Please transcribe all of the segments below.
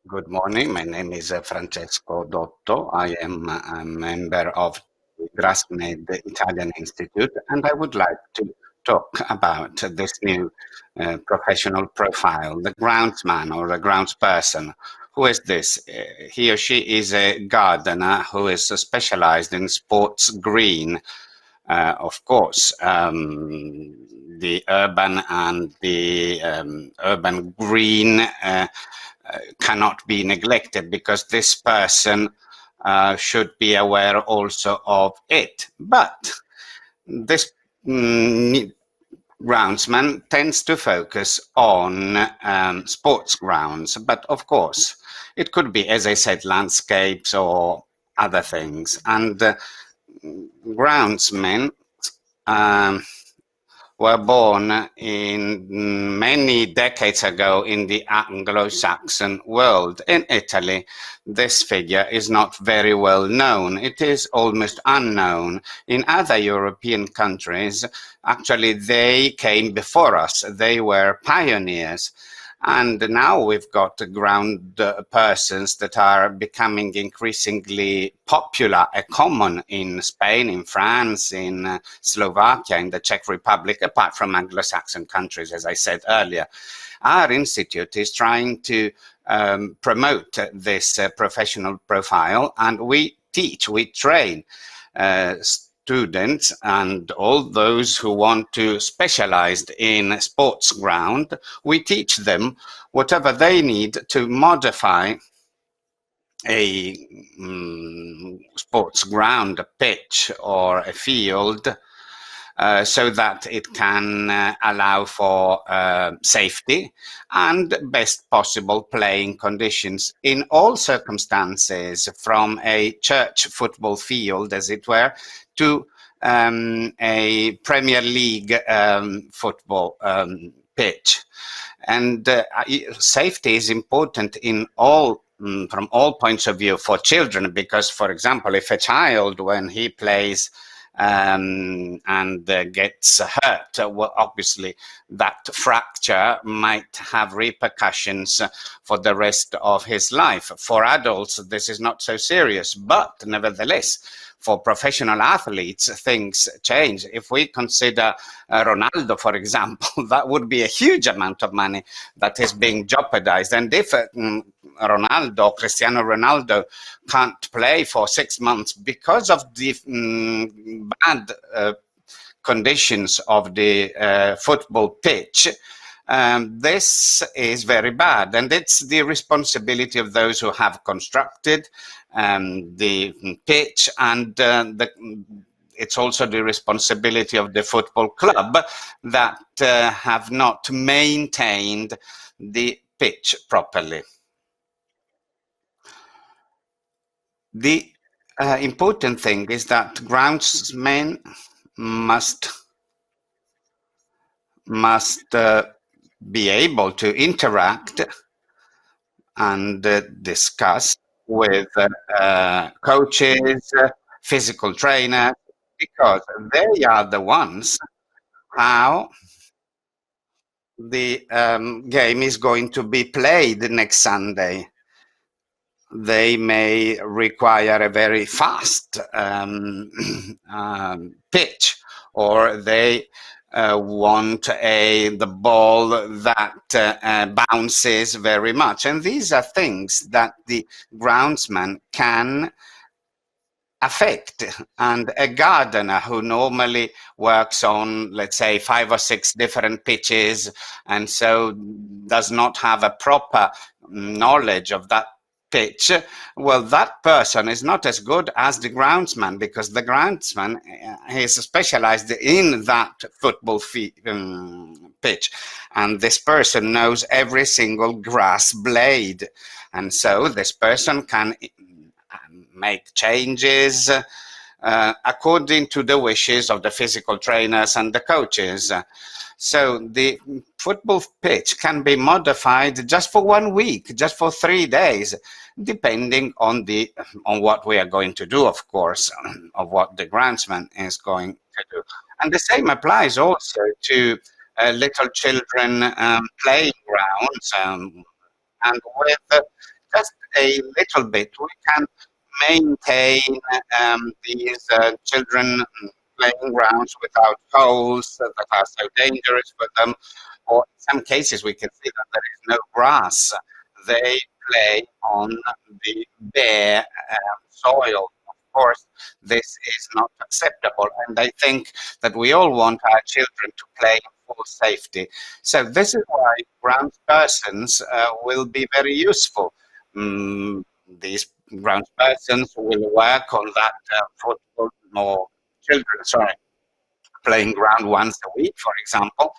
Good morning. My name is Francesco Dotto. I am a member of the groundsman Italian Institute, and I would like to talk about this new professional profile, the groundsman or the groundsperson. Who is this? He or she is a gardener who is specialized in sports green. Of course, the urban and the urban green cannot be neglected because this person should be aware also of it. But this groundsman tends to focus on sports grounds, but of course, it could be, as I said, landscapes or other things. And groundsmen um, were born in many decades ago in the Anglo-Saxon world. In Italy, this figure is not very well known. It is almost unknown. In other European countries, actually, they came before us. They were pioneers. And now we've got ground persons that are becoming increasingly popular and common in Spain, in France, in Slovakia, in the Czech Republic, apart from Anglo-Saxon countries, as I said earlier. Our institute is trying to promote this professional profile, and we teach, we train students and all those who want to specialize in sports ground. We teach them whatever they need to modify a sports ground, a pitch or a field, so that it can allow for safety and best possible playing conditions in all circumstances, from a church football field, as it were, to a Premier League football pitch. And safety is important in all from all points of view for children, because, for example, if a child, when he plays and gets hurt, well, obviously that fracture might have repercussions for the rest of his life. For adults, this is not so serious, but nevertheless, for professional athletes, things change. If we consider Ronaldo, for example, that would be a huge amount of money that is being jeopardized. And if Cristiano Ronaldo, can't play for 6 months because of the bad conditions of the football pitch, this is very bad, and it's the responsibility of those who have constructed the pitch, and it's also the responsibility of the football club that have not maintained the pitch properly. The important thing is that groundsmen must be able to interact and discuss with coaches, physical trainers, because they are the ones how the game is going to be played next Sunday. They may require a very fast pitch, or they want the ball that bounces very much. And these are things that the groundsman can affect. And a gardener who normally works on, let's say, 5 or 6 different pitches, and so does not have a proper knowledge of that pitch, well, that person is not as good as the groundsman, because the groundsman is specialized in that football pitch, and this person knows every single grass blade, and so this person can make changes according to the wishes of the physical trainers and the coaches. So the football pitch can be modified just for 1 week, just for 3 days, depending on what we are going to do, of course, of what the groundsman is going to do. And the same applies also to little children playing grounds, and with a little bit, we can maintain these children playing grounds without holes that are so dangerous for them. Or in some cases, we can see that there is no grass. They play on the bare soil. Of course, this is not acceptable, and I think that we all want our children to play in full safety. So this is why ground persons will be very useful. Mm, these ground persons will work on that football or children, sorry, playing ground once a week, for example,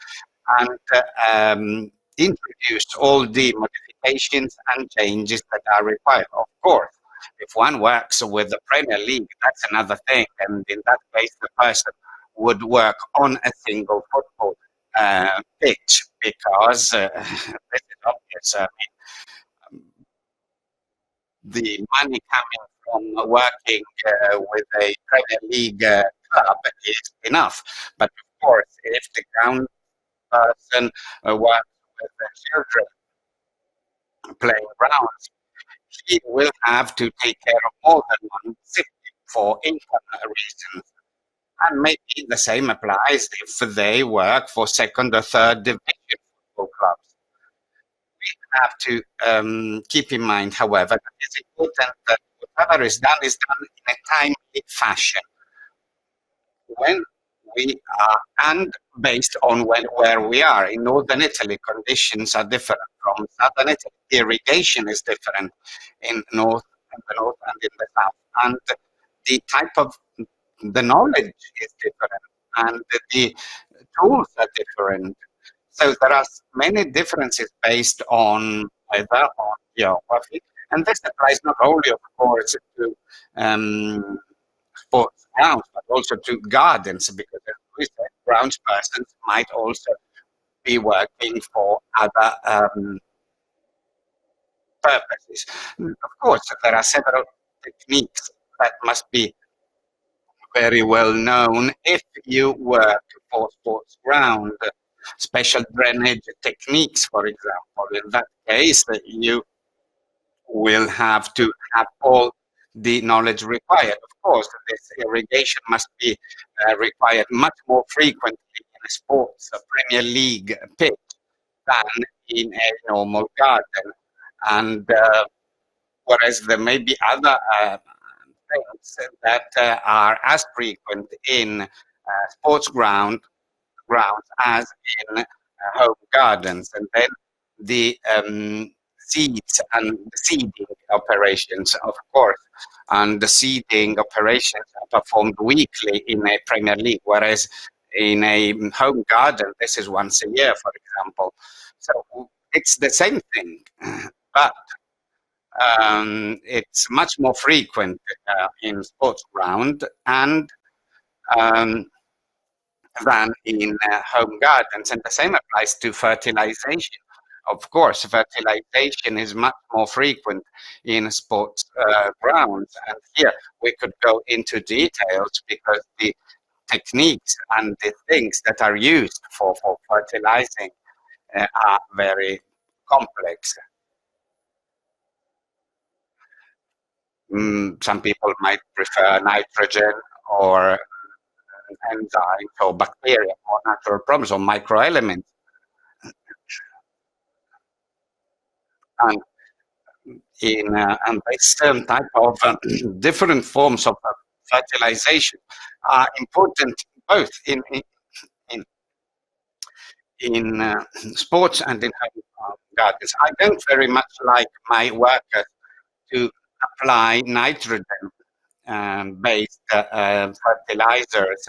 and introduce all the modifications and changes that are required. Of course, if one works with the Premier League, that's another thing, and in that case, the person would work on a single football pitch because this is obvious. The money coming from working with a Premier League club is enough. But of course, if the ground person works with the children playing grounds, he will have to take care of more than one city for income reasons. And maybe the same applies if they work for second or third division football clubs. We have to keep in mind, however, that it's important that whatever is done in a timely fashion. When we are, and based on where we are. In northern Italy, conditions are different from southern Italy. Irrigation is different in the north and in the south. And the type of, the knowledge is different, and the tools are different. So there are many differences based on weather, on geography, and this applies not only, of course, to um, sports grounds, but also to gardens, because as we said, grounds persons might also be working for other purposes. Of course, there are several techniques that must be very well known if you work for sports ground. Special drainage techniques, for example. In that case, you will have to have all the knowledge required. Of course, this irrigation must be required much more frequently in a sports Premier League pitch than in a normal garden. And whereas there may be other things that are as frequent in sports grounds as in home gardens. And then the seeds and the seeding operations, of course, and the seeding operations are performed weekly in a Premier League, whereas in a home garden, this is once a year, for example. So it's the same thing, but it's much more frequent in sports ground and um, than in home gardens. And the same applies to fertilization. Of course, fertilization is much more frequent in sports grounds. And here we could go into details because the techniques and the things that are used for fertilizing are very complex. Some people might prefer nitrogen or enzymes or bacteria or natural problems or microelements. And and this type of different forms of fertilization are important both in, in sports and in gardens. I don't very much like my workers to apply nitrogen based fertilizers.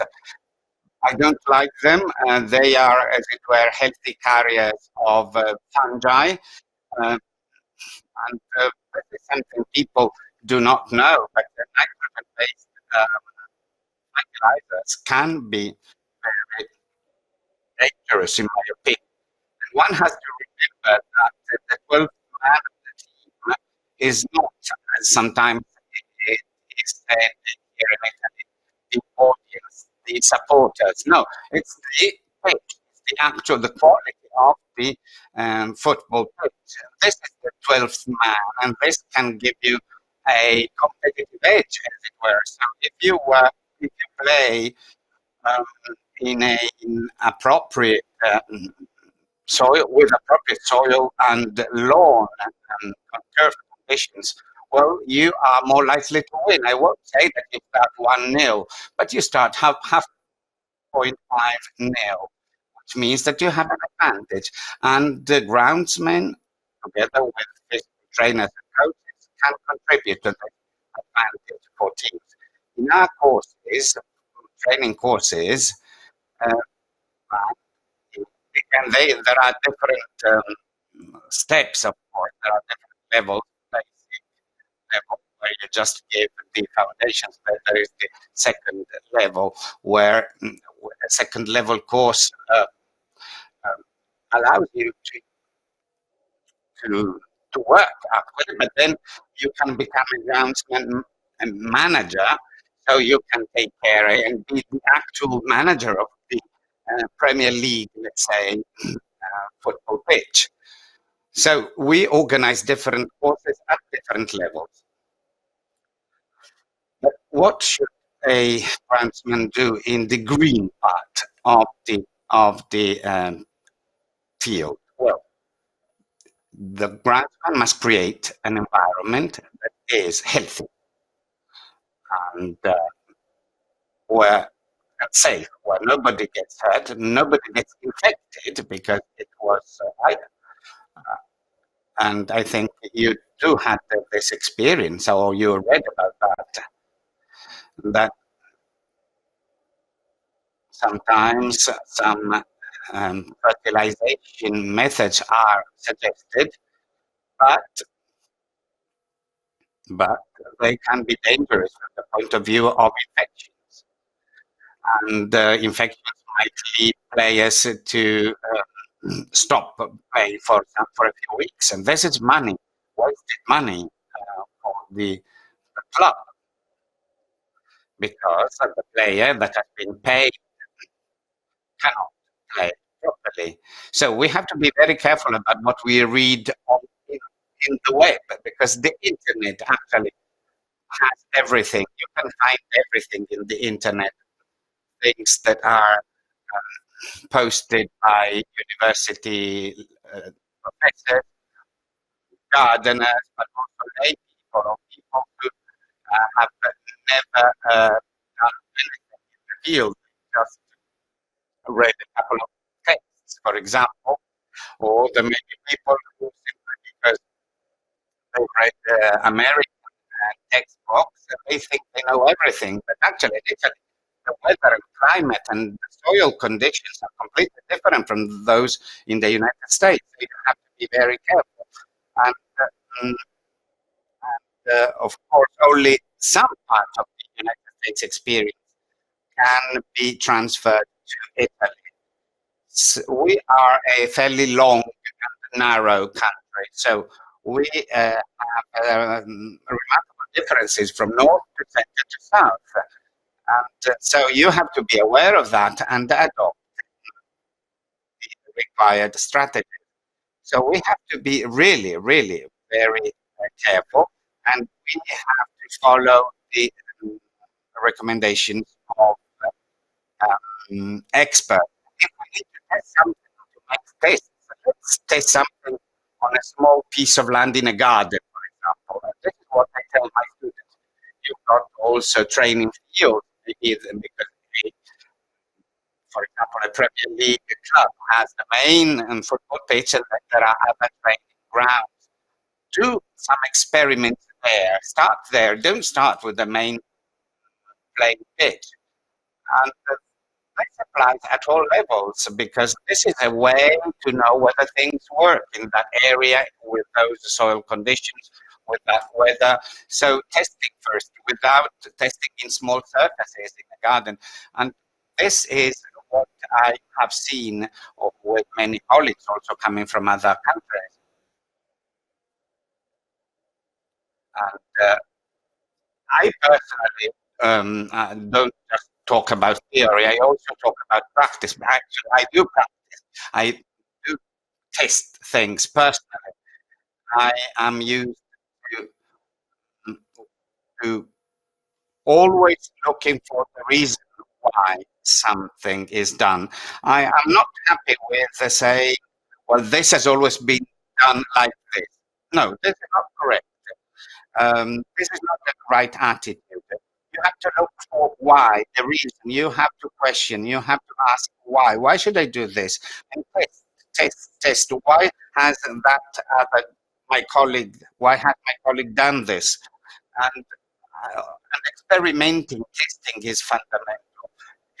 I don't like them. They are, as it were, healthy carriers of fungi. Uh, and this is something people do not know, but the nitrogen-based fertilizers can be very dangerous, in my opinion. And one has to remember that the 12th man of the team is not, as sometimes it is said here in Italy, the audience, the supporters. No, it's the pitch, it's the actual, the quality of the football pitch. This is the 12th man, and this can give you a competitive edge, as it were. So if you play um, in appropriate soil with appropriate soil and lawn and turf conditions, well, you are more likely to win. I won't say that you start 1-0, but you start half point 5-0, which means that you have an advantage. And the groundsmen, together with physical trainers and coaches, can contribute to this advantage for teams. In our courses, training courses, uh, there are different steps, of course. There are different levels. Basic level where you just give the foundations. There is the second level where a second level course um, allows you to to work actually, but then you can become a groundsman and manager, so you can take care and be the actual manager of the Premier League, let's say, football pitch. So we organize different courses at different levels. But what should a groundsman do in the green part of the field? Well, the groundsman must create an environment that is healthy and where that's safe, where nobody gets hurt, nobody gets infected because it was and I think you do have this experience, or you read about that sometimes some fertilization methods are suggested, but but they can be dangerous from the point of view of infections, and infections might lead players to stop playing for a few weeks, and this is money, wasted money for the club, because the player that has been paid cannot play properly. So we have to be very careful about what we read in the web, because the internet actually has everything. You can find everything in the internet, things that are posted by university professors, gardeners, but also lay people or people who have never done anything in the field, just read a couple of texts, for example, or there may be people who simply because they read American textbooks and they think they know everything, but actually, literally, the weather and climate and the soil conditions are completely different from those in the United States. So you have to be very careful. And, mm, of course, only some parts of the United States experience can be transferred to Italy. We are a fairly long and narrow country, so we have remarkable differences from north to center to south. And so you have to be aware of that and adopt the required strategy. So we have to be really, really very careful, and we have to follow the recommendations of experts. If we need to test something to make tests, let's test something on a small piece of land in a garden, for example. And this is what I tell my students. You've got also training fields, because, for example, a Premier League club has the main football pitch, and there are other training grounds. Do some experiments there. Start there. Don't start with the main playing pitch. And this applies at all levels, because this is a way to know whether things work in that area with those soil conditions, with that weather. So testing first, without testing in small surfaces in the garden. And this is what I have seen with many colleagues also coming from other countries. And I personally don't just talk about theory. I also talk about practice. Actually, I do practice. I do test things. Personally, I am used to, to always looking for the reason why something is done. I am not happy with saying, well, this has always been done like this. No, this is not correct. This is not the right attitude. You have to look for why, the reason. You have to question. You have to ask why. Why should I do this? And test, test. Why has that other my colleague? Why has my colleague done this? And experimenting, testing is fundamental.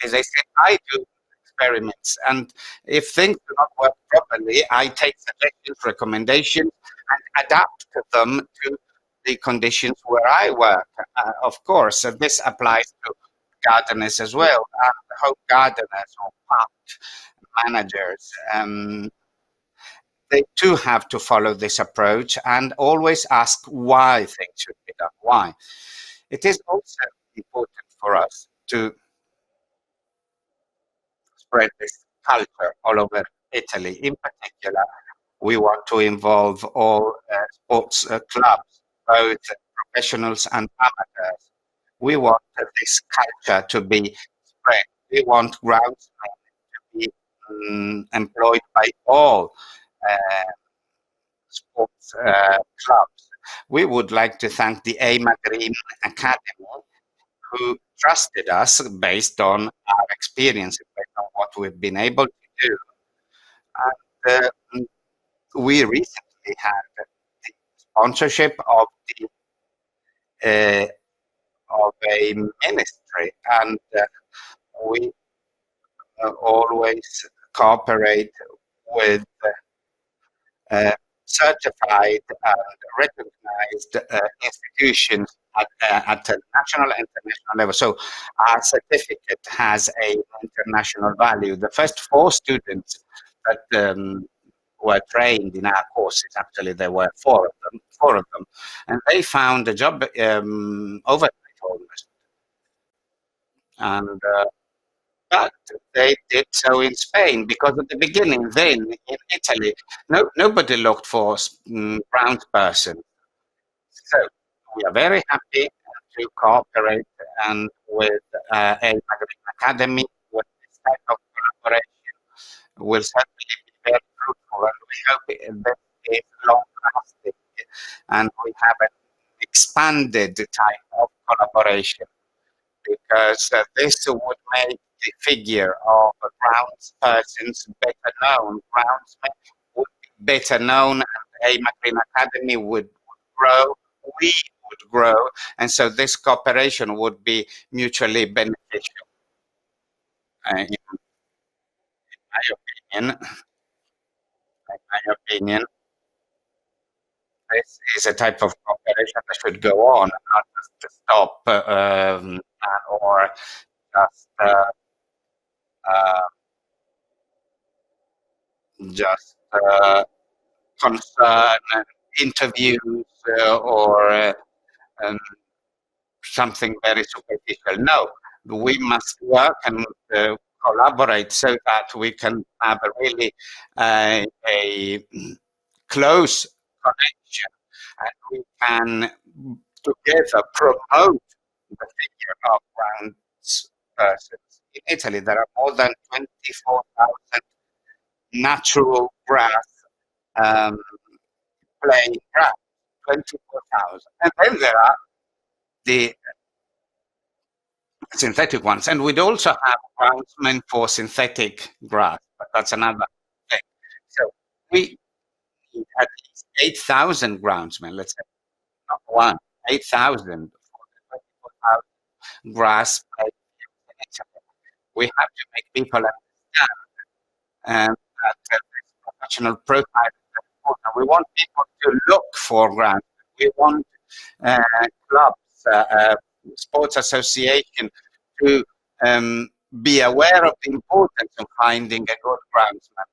As I said, I do experiments, and if things do not work properly, I take suggestions, recommendations, and adapt them to the conditions where I work. Of course, this applies to gardeners as well, and home gardeners or park managers. They too have to follow this approach and always ask why things should be done. Why? It is also important for us to spread this culture all over Italy. In particular, we want to involve all sports clubs, both professionals and amateurs. We want this culture to be spread. We want groundsmen to be employed by all uh, sports clubs. We would like to thank the A Magrin Academy who trusted us based on our experience, based on what we've been able to do. And we recently had the sponsorship uh, of a ministry, and we always cooperate with certified and recognized institutions at a national and international level. So our certificate has an international value. The first 4 students that were trained in our courses, actually there were four of them, and they found a job overnight almost. And but they did so in Spain because at the beginning, then in Italy, nobody looked for brown person. So we are very happy to cooperate and with a Maghreb Academy with this type of collaboration will certainly be very fruitful, and we hope that it is long lasting and we have an expanded type of collaboration because this would make the figure of a groundspersons better known. Groundsmen would be better known, and a Maclean Academy would grow, we would grow, and so this cooperation would be mutually beneficial. In my opinion, this is a type of cooperation that should go on, not just to stop or just uh, just concern interviews or um, something very superficial. No, we must work and collaborate so that we can have a really a close connection and we can together promote the figure of trans persons. In Italy, there are more than 24,000 natural grass um, playing grass, 24,000. And then there are the synthetic ones. And we'd also have groundsmen for synthetic grass, but that's another thing. So we need at least 8,000 groundsmen, let's say, not one, 8,000 for the 24,000 grass playing in Italy. We have to make people understand that this professional profile is important. We want people to look for grants. We want clubs, sports association to be aware of the importance of finding a good groundsman.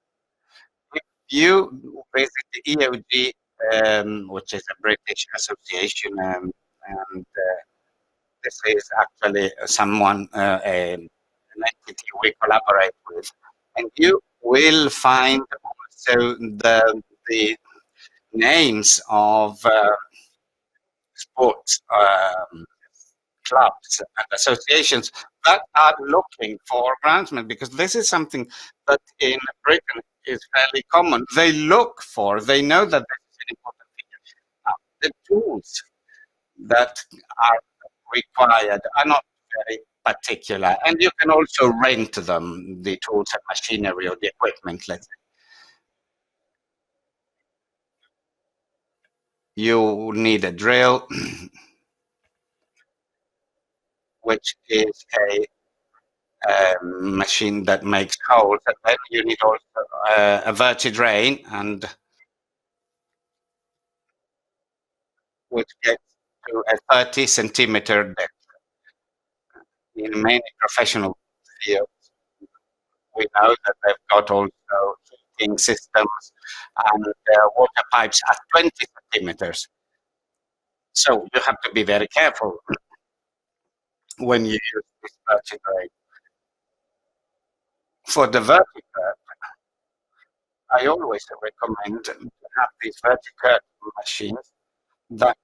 If you visit the EOG, which is a British association, and this is actually someone, an entity we collaborate with, and you will find So the names of sports clubs and associations that are looking for groundsmen, because this is something that in Britain is fairly common. They look for, they know that this is an important thing. The tools that are required are not very particular, and you can also rent them, the tools and machinery or the equipment. Let's say you need a drill, which is a machine that makes holes, and then you need also a vertidrain, and which gets to a 30-centimeter depth. In many professional fields, we know that they've got also heating systems and water pipes at 20 centimeters. So you have to be very careful when you use this vertigrade. For the vertical, I always recommend to have these vertical machines that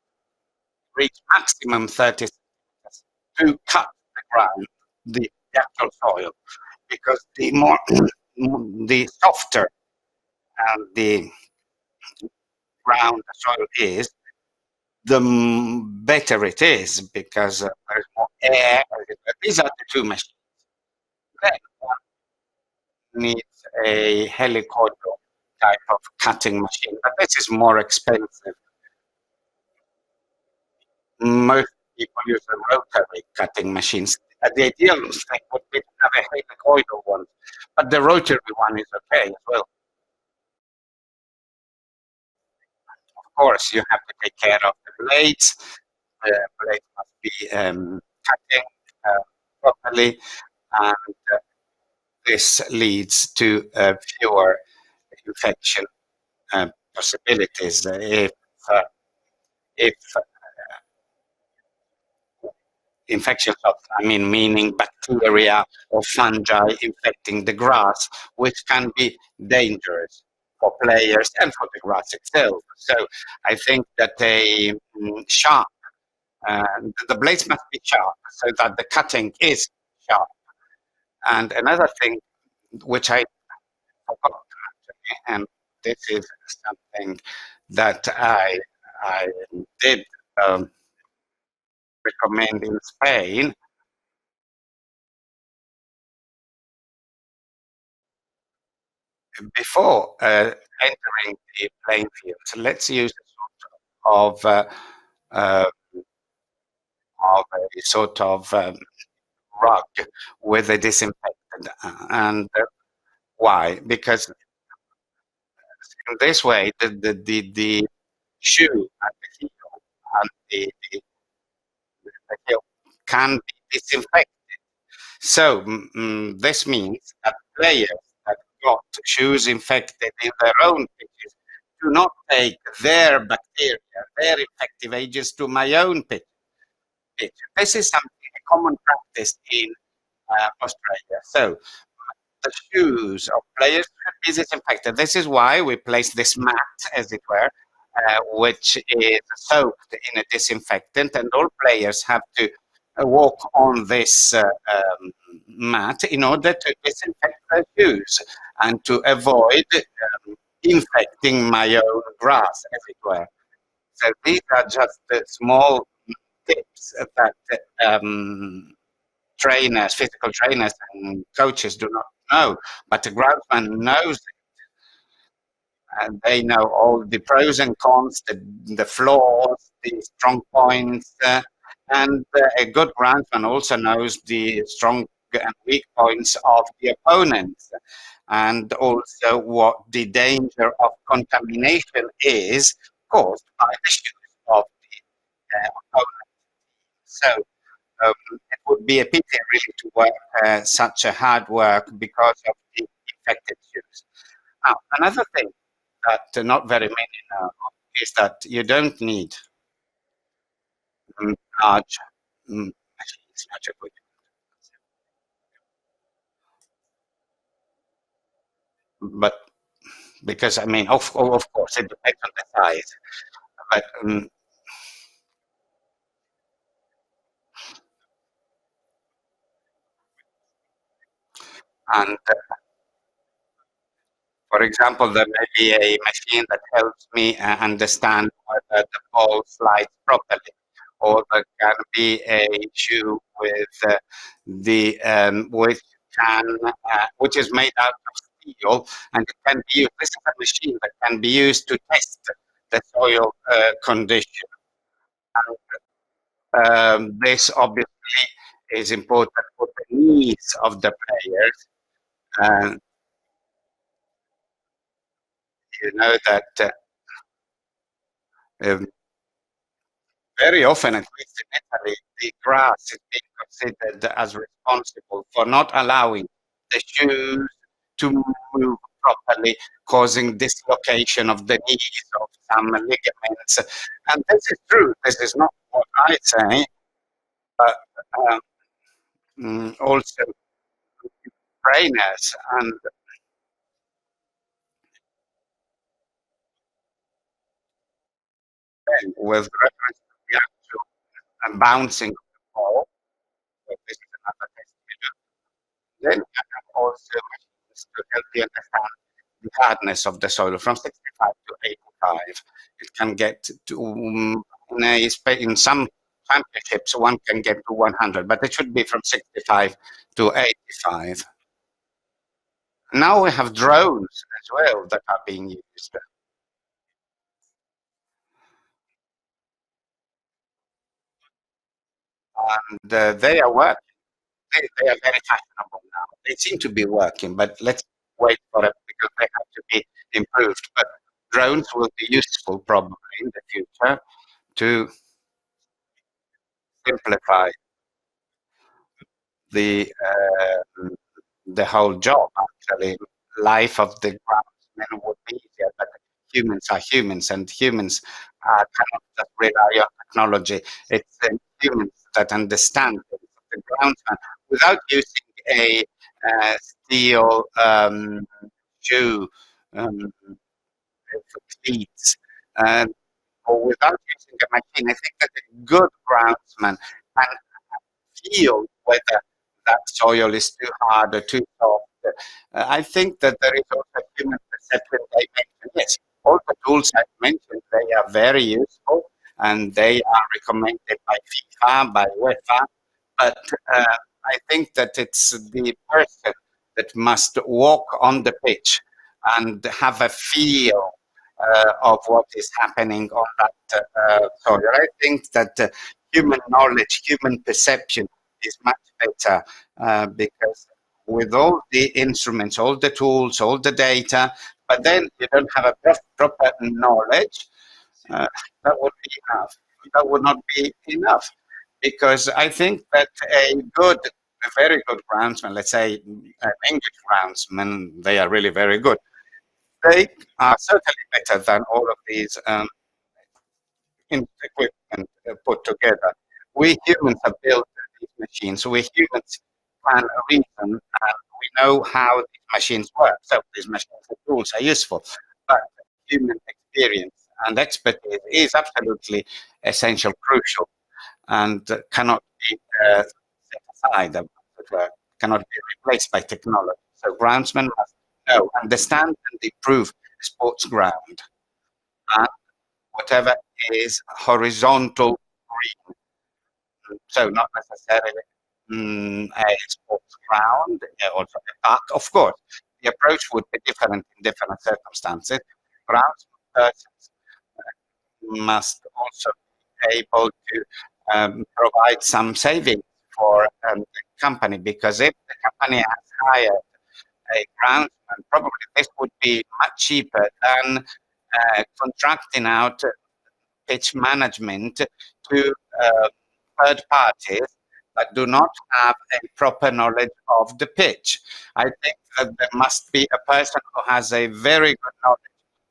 reach maximum 30 centimeters to cut the ground, the actual soil, because the more the softer and the ground the soil is, the better it is, because there's more air. These are the two machines. Then one needs a helicoidal type of cutting machine, but this is more expensive. Most people use the rotary cutting machines. The ideal thing would be to have a helicoidal one, but the rotary one is okay as well. Of course, you have to take care of the blades. The blades must be cutting properly, and this leads to fewer infection possibilities. If infections of, I mean, meaning bacteria or fungi infecting the grass, which can be dangerous for players and for the grass itself. So I think that a sharp, the blades must be sharp so that the cutting is sharp. And another thing which I forgot actually, and this is something that I did um, recommend in Spain. Before entering the playing field, so let's use of uh, uh, of a sort of rug with a disinfectant. And why? Because in this way, the shoe and the heel and the heel can be disinfected. So this means that players that got shoes infected in their own pitches do not take their bacteria, their infective agents to my own pitch. This is something a common practice in Australia. So the shoes of players should be disinfected. This is why we place this mat, as it were, which is soaked in a disinfectant, and all players have to walk on this mat in order to disinfect their shoes and to avoid infecting my own grass, as it were. So these are just the small tips that trainers, physical trainers, and coaches do not know, but the groundsman knows, and they know all the pros and cons, the flaws, the strong points, and a good groundsman also knows the strong and weak points of the opponents, and also what the danger of contamination is caused by the shoes of the opponent. So it would be a pity really to work such a hard work because of the infected shoes. Now, another thing that not very many know is that you don't need large machines, large equipment, but because I mean, of course, it depends on the size, but and for example, there may be a machine that helps me understand whether the ball slides properly, or there can be a shoe with which which is made out of steel, and it can be used. This is a machine that can be used to test the soil condition. This obviously is important for the needs of the players. And you know that um, very often, at least in Italy, the grass is being considered as responsible for not allowing the shoes to move properly, causing dislocation of the knees of some ligaments. And this is true. This is not what I say, but um, also trainers and with reference to the actual bouncing of the ball. So this is another test we do. Then we have also machines to help you understand the hardness of the soil from 65 to 85. It can get to, in some championships, one can get to 100, but it should be from 65 to 85. Now we have drones as well that are being used. And they are working. They are very fashionable now. They seem to be working, but let's wait for it because they have to be improved. But drones will be useful probably in the future to simplify the the whole job. Actually, life of the craftsmen would be easier, but humans are humans, and humans cannot just rely on technology. It's humans that understand things. The groundsman, without using a steel shoe for cleats, uh, or without using a machine, I think that a good groundsman can feel whether that soil is too hard or too soft. I think that there is also human perception dimension. Yes, all the tools I've mentioned, they are very useful and they are recommended by FIFA, by UEFA, but I think that it's the person that must walk on the pitch and have a feel of what is happening on that soil. I think that human knowledge, human perception is much better because with all the instruments, all the tools, all the data, but then you don't have a proper knowledge, uh, that would be enough. That would not be enough because I think that a very good groundsman, let's say an English groundsman, they are really very good. They are certainly better than all of these equipment put together. We humans have built these machines. We humans can reason and we know how these machines work. So these machines and tools are useful. But human experience and expertise is absolutely essential, crucial, and cannot be set aside, as it were, cannot be replaced by technology. So groundsmen must know, understand, and improve the sports ground. And whatever is horizontal green. So not necessarily a sports ground or a park. Of course, the approach would be different in different circumstances. Grounds persons must also be able to provide some savings for the company because if the company has hired a groundsman, probably this would be much cheaper than contracting out pitch management to uh, third parties that do not have a proper knowledge of the pitch. I think that there must be a person who has a very good knowledge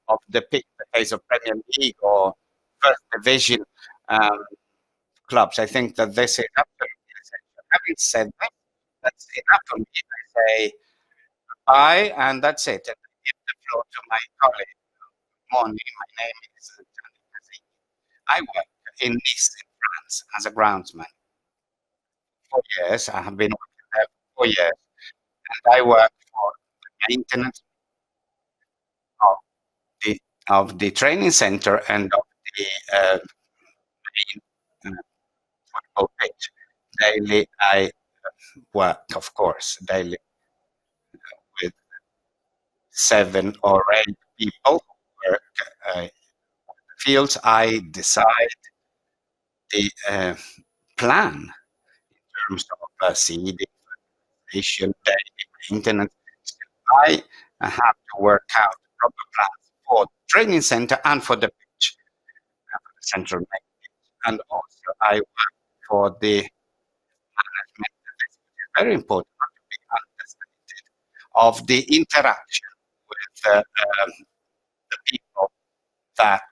of the pitch, the case of Premier League or First Division um, clubs. I think that this is absolutely essential. Having said that, that's enough for me. I say bye, and that's it. hello to my colleague. Morning, my name is Gianni Casini. I work in Nice, in France, as a groundsman. 4 years. I have been working there for 4 years, and I work for the maintenance of the training center and of the main football pitch. Daily, I work, of course, daily with 7 or 8 people who work fields. I decide the plan in terms of seeding, fertilization, daily maintenance. So I have to work out proper plans for the training center and for the pitch, for the central maintenance. And also I work for the management, this is very important not to be understated, of the interaction with the people that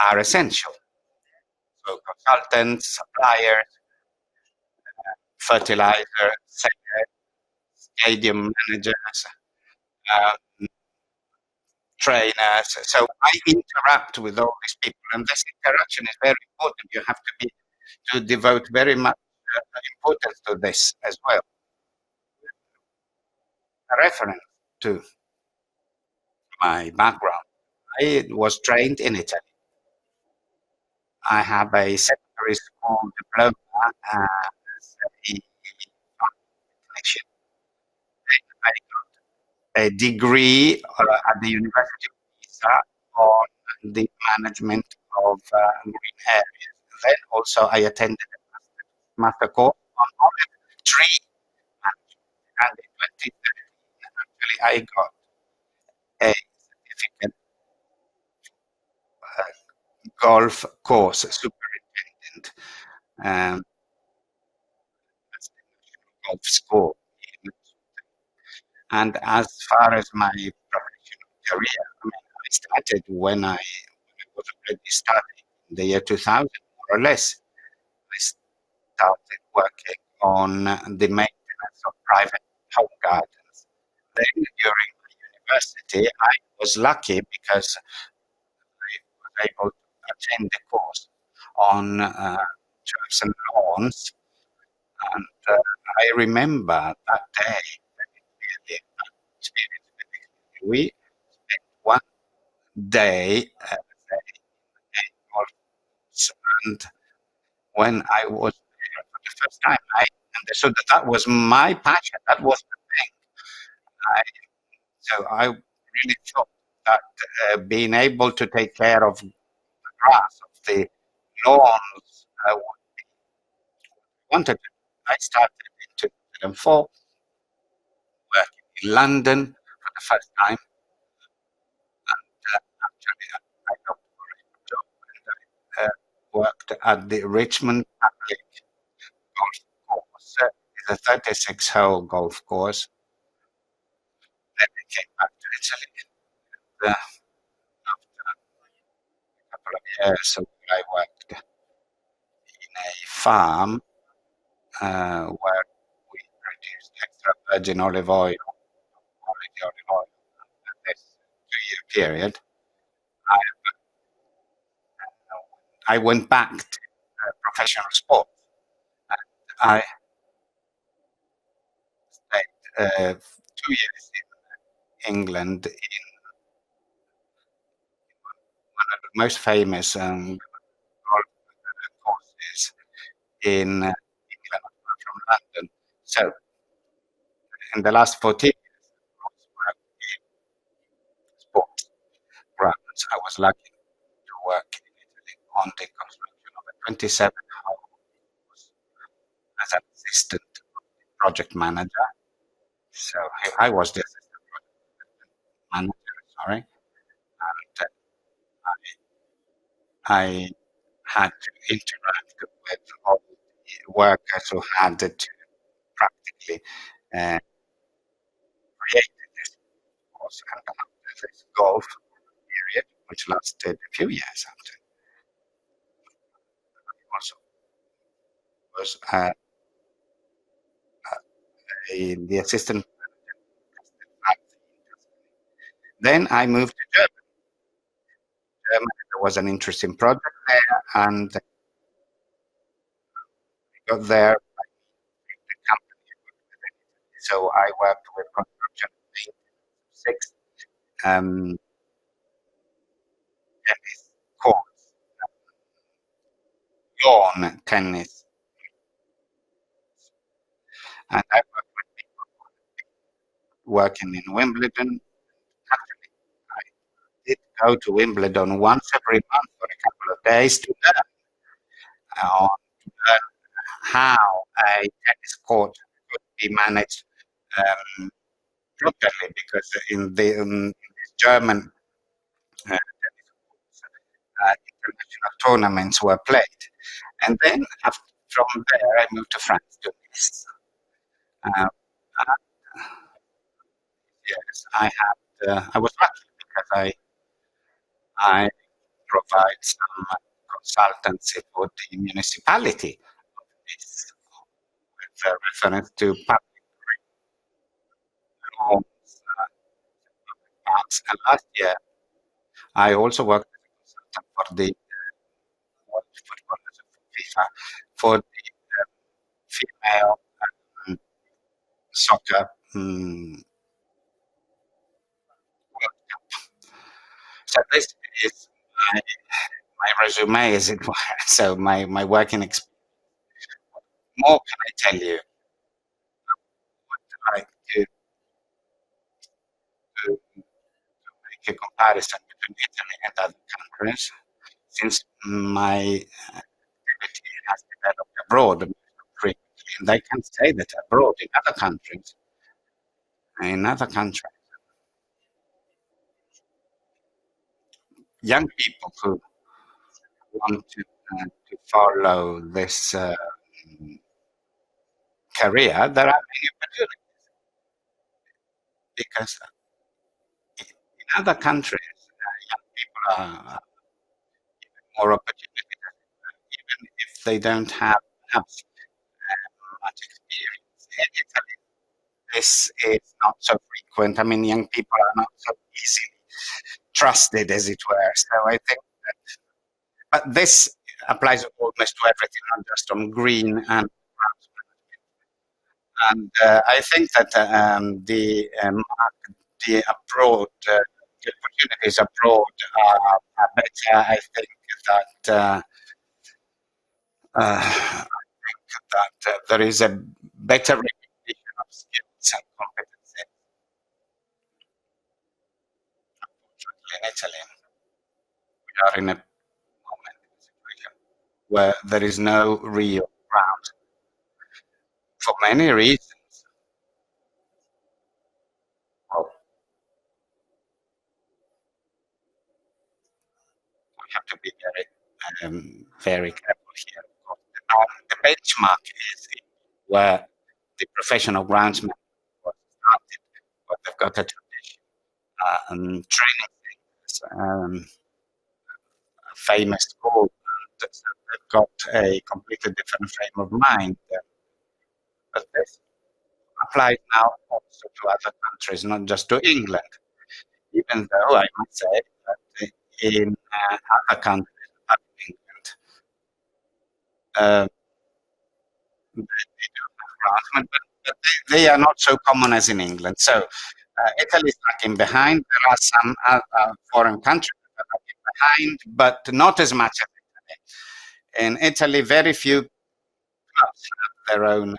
are essential. So consultants, suppliers, fertilizer, stadium managers, um, trainers. So I interact with all these people, and this interaction is very important. You have to devote very much importance to this as well. A reference to my background. I was trained in Italy. I have a secondary school diploma as a technician. I a degree at the University of Pisa on the management of green areas. Then also I attended a master course on olive tree management, and in 2013 actually I got a certificate golf course superintendent um, at the National Golf School. And as far as my professional career, I mean, I started when I was already studying in the year 2000, more or less. I started working on the maintenance of private home gardens. Then, during my university, I was lucky because I was able to attend the course on turfs and lawns. And I remember that day very clearly, that experience very clearly. We spent one day in golf, and when I was there for the first time, I understood that that was my passion. That was the thing. I, so I really thought that being able to take care of the grass, of the lawns, what I wanted to do. I started in 2004 working in London for the first time, and actually I got a very good job, and I worked at the Richmond Public Golf Course. It's a 36-hole golf course. Then I came back to Italy after a couple of years where I worked in a farm where we produced extra virgin olive oil, quality olive oil. And this 2-year period, I, I went back to professional sport. I stayed 2 years in England in one of the most famous golf courses in England, apart from London. So in the last 14 years, I was working in sports grounds. I was lucky to work in Italy on the construction of a 27-hole course as an assistant project manager. So I was the assistant project manager, sorry, and I had to interact with all the workers who had to practically uh, create this course and after this golf period, which lasted a few years after. I also was the assistant manager Then I moved to Germany. There was an interesting project there, and I got there by the company. So I worked with construction six tennis courts, lawn tennis, and I worked with people working in Wimbledon. Actually, I did go to Wimbledon once every month for a couple of days to learn how a tennis court could be managed um, properly, because in this German international tournaments were played. And then from there, I moved to France to Nice. Uh, uh, yes, I was lucky because I provide some consultancy for the municipality of Nice with reference to public homes, parks. And last year, I also worked as a consultant for the World Football FIFA for the female um, soccer World Cup. So this is my, my resume, as it were. So my working experience. More can I tell you? I to make a comparison between Italy and other countries, since my activity has developed abroad frequently, and I can say that abroad in other countries, young people who want to follow this career, there are many opportunities because in other countries, young people are more opportunities, even if they don't have perhaps much experience. In Italy, this is not so frequent. I mean, young people are not so easily trusted, as it were. So I think that, but this applies almost to everything, not just on green and brown. And I think that the abroad, the opportunities abroad are better. I think that there is a better recognition of skills and competencies. Unfortunately, in Italy, we are in a moment, in a situation where there is no real ground for many reasons. Well, we have to be very careful here. The benchmark is where the professional groundsman was started, where they've got a tradition, training centers, a famous school, and so they've got a completely different frame of mind. But this applies now also to other countries, not just to England, even though I must say that in other countries, like England, uh, they do have craftsmen, but they are not so common as in England. So Italy is lagging behind. There are some foreign countries that are lagging behind, but not as much as Italy. In Italy, very few clubs have their own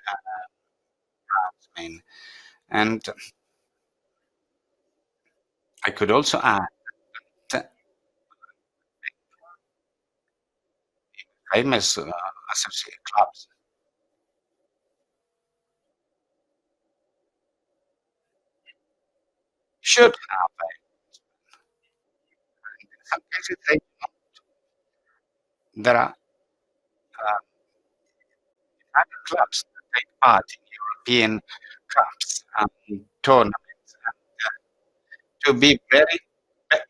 craftsmen. And I could also add that famous associate clubs should have in some cases there are other clubs that take part in European cups and tournaments. And to be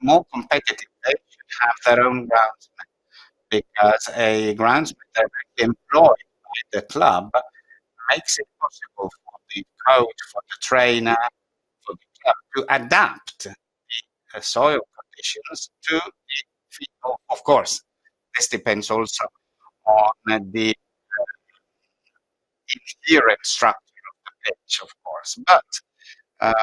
more competitive, they should have their own groundsman, because a groundsman directly employed by the club makes it possible for the coach, for the trainer, for the club to adapt soil conditions to the field. Of course, this depends also on the inherent structure of the pitch, of course, but there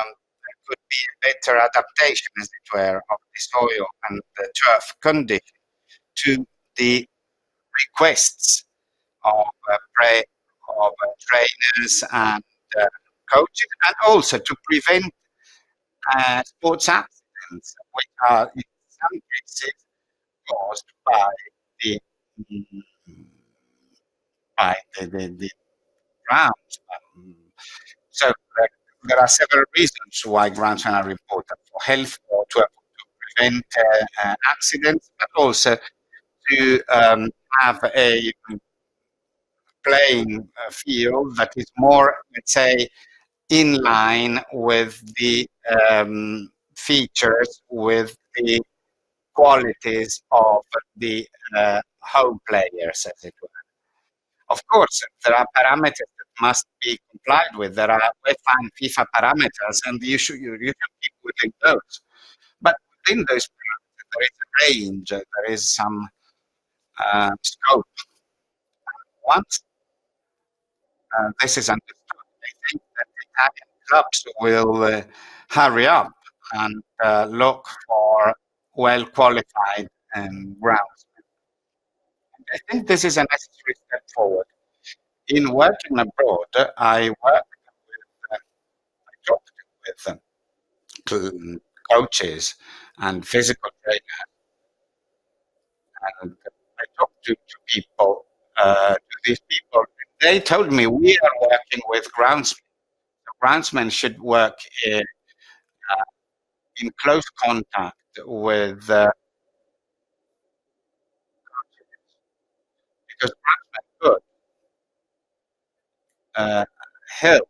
could be a better adaptation, as it were, of the soil and the turf condition to the requests of trainers and uh, coaches, and also to prevent sports accidents, which are in some cases caused by the mm, the grounds. Um, so there are several reasons why groundsmen are important for health, or to prevent accidents, but also to have a playing field that is more, let's say, in line with the features, with the qualities of the home players, as it were. Of course, there are parameters that must be complied with. There are UEFA and FIFA parameters, and you should keep within those. But within those parameters, there is a range, there is some scope. Once this is understood, I think that the Italian clubs will hurry up and look for well qualified grounds. I think this is a necessary step forward. In working abroad, I talked with coaches and physical trainers, and I talked to people, to these people. They told me we are working with groundsmen. The groundsmen should work in close contact with because groundsmen could uh, help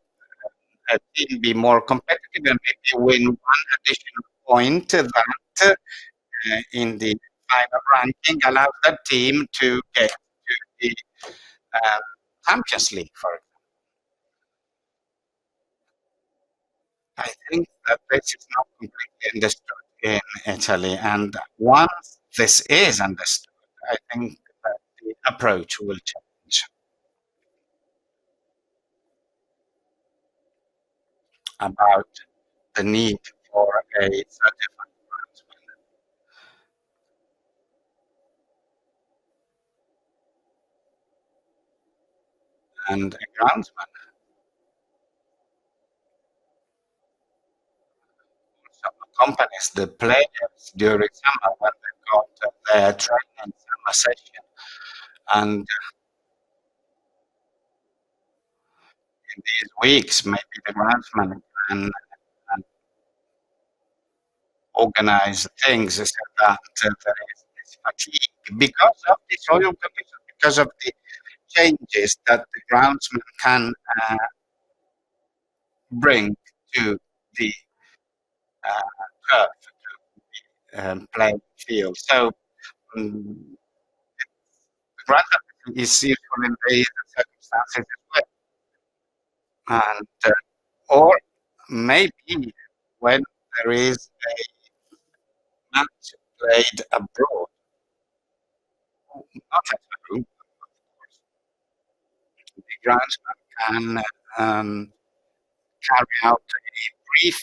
a team be more competitive and maybe win one additional point that in the final ranking allows that team to get to the uh, Champions League, for example. I think that this is not completely understood in Italy, and once this is understood, I think that the approach will change about the need for a certified groundsman. And a groundsman also accompanies the players during summer when they've got their training summer session. And in these weeks, maybe the groundsman can organize things so that there is this fatigue because of the soil conditions, because of the changes that the groundsman can bring to the turf, playing field. So the groundsman is useful in these circumstances as well. And or maybe when there is a match played abroad, not at home, of course, the groundsman can carry out a brief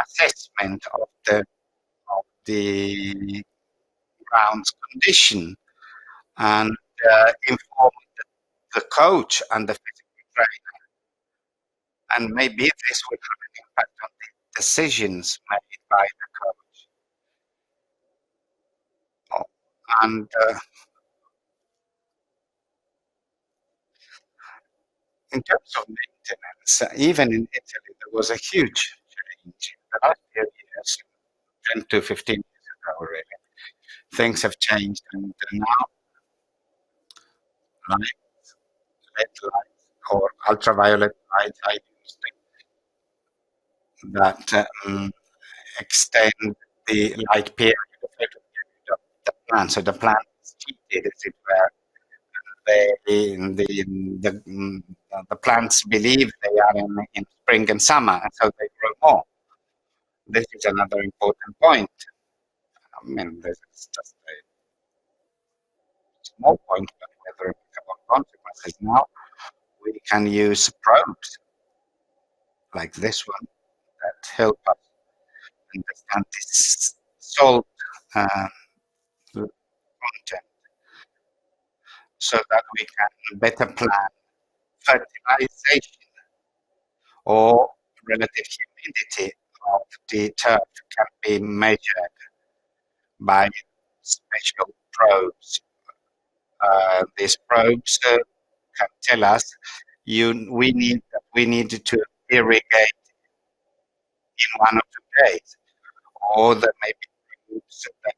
assessment of the ground's condition and inform the coach and the physical trainer. And maybe this will have an impact on the decisions made by the coach. Oh, and in terms of maintenance, even in Italy, there was a huge change in the last few years, 10 to 15 years ago, really. Things have changed, and now lights, LED lights, or ultraviolet lights are used that extend the light period, the photoperiod of the plant. So the plant is treated, as it were. The plants believe they are in spring and summer, and so they grow more. This is another important point. I mean, this is just a small point, but whether it's about consequences now, we can use probes like this one that help us understand this salt uh, content so that we can better plan fertilization or relative humidity of the turf can be measured by special probes. These probes can tell us we need to irrigate in 1 or 2 days, or there may be probes that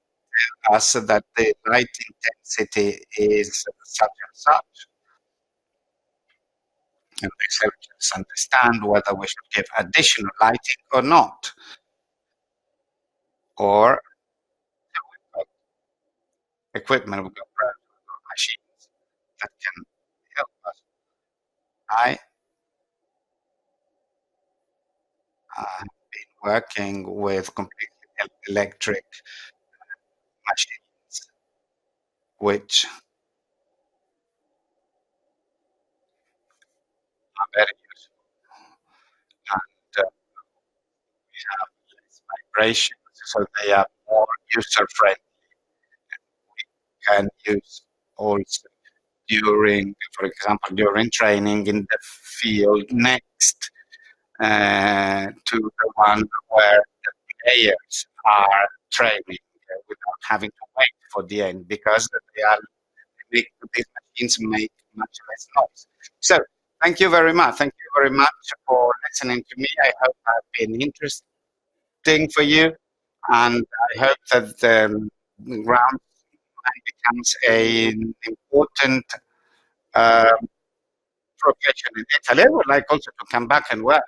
tell us that the light intensity is such and such, and this helps us understand whether we should give additional lighting or not, or equipment, we've got probes, we've got machines that can help us. I have been working with completely electric machines, which are very useful, and we have less vibrations, so they are more user friendly. Can use also during, for example, during training in the field next to the one where the players are training without having to wait for the end because they are these machines make much less noise. So thank you very much. Thank you very much for listening to me. I hope I've been interesting for you, and I hope that the ground becomes an important uh, profession in Italy. I would like also to come back and work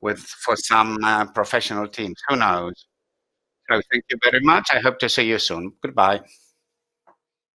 with for some professional teams. Who knows? So thank you very much. I hope to see you soon. Goodbye.